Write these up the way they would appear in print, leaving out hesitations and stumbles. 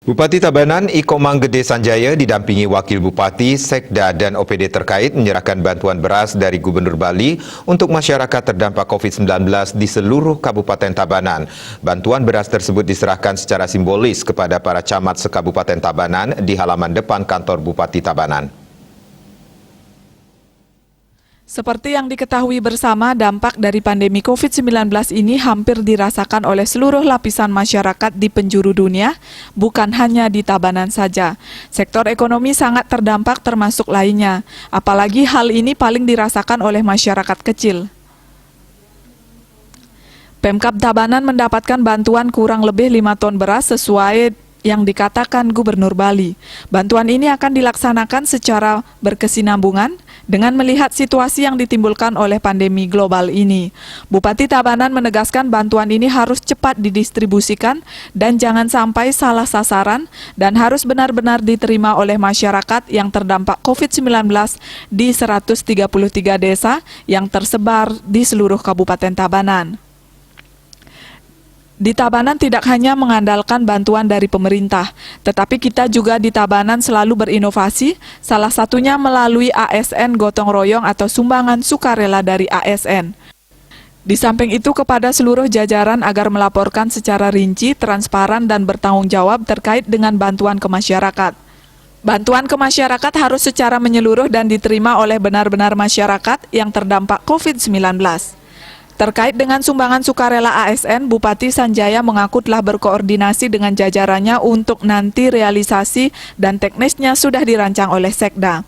Bupati Tabanan Iko Manggede Sanjaya didampingi Wakil Bupati, Sekda dan OPD terkait menyerahkan bantuan beras dari Gubernur Bali untuk masyarakat terdampak COVID-19 di seluruh Kabupaten Tabanan. Bantuan beras tersebut diserahkan secara simbolis kepada para camat se-Kabupaten Tabanan di halaman depan kantor Bupati Tabanan. Seperti yang diketahui bersama, dampak dari pandemi COVID-19 ini hampir dirasakan oleh seluruh lapisan masyarakat di penjuru dunia, bukan hanya di Tabanan saja. Sektor ekonomi sangat terdampak termasuk lainnya, apalagi hal ini paling dirasakan oleh masyarakat kecil. Pemkab Tabanan mendapatkan bantuan kurang lebih 5 ton beras sesuai yang dikatakan Gubernur Bali. Bantuan ini akan dilaksanakan secara berkesinambungan dengan melihat situasi yang ditimbulkan oleh pandemi global ini. Bupati Tabanan menegaskan bantuan ini harus cepat didistribusikan dan jangan sampai salah sasaran dan harus benar-benar diterima oleh masyarakat yang terdampak COVID-19 di 133 desa yang tersebar di seluruh Kabupaten Tabanan. Di Tabanan tidak hanya mengandalkan bantuan dari pemerintah, tetapi kita juga di Tabanan selalu berinovasi, salah satunya melalui ASN Gotong Royong atau sumbangan sukarela dari ASN. Di samping itu kepada seluruh jajaran agar melaporkan secara rinci, transparan dan bertanggung jawab terkait dengan bantuan ke masyarakat. Bantuan ke masyarakat harus secara menyeluruh dan diterima oleh benar-benar masyarakat yang terdampak COVID-19. Terkait dengan sumbangan sukarela ASN, Bupati Sanjaya mengaku telah berkoordinasi dengan jajarannya untuk nanti realisasi dan teknisnya sudah dirancang oleh Sekda.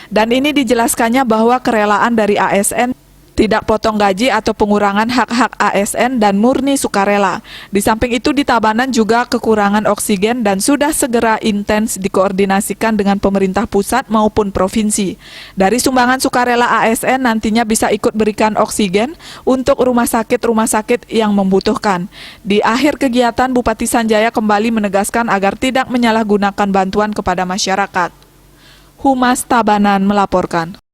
Dan ini dijelaskannya bahwa kerelaan dari ASN tidak potong gaji atau pengurangan hak-hak ASN dan murni sukarela. Di samping itu di Tabanan juga kekurangan oksigen dan sudah segera intens dikoordinasikan dengan pemerintah pusat maupun provinsi. Dari sumbangan sukarela ASN nantinya bisa ikut berikan oksigen untuk rumah sakit yang membutuhkan. Di akhir kegiatan, Bupati Sanjaya kembali menegaskan agar tidak menyalahgunakan bantuan kepada masyarakat. Humas Tabanan melaporkan.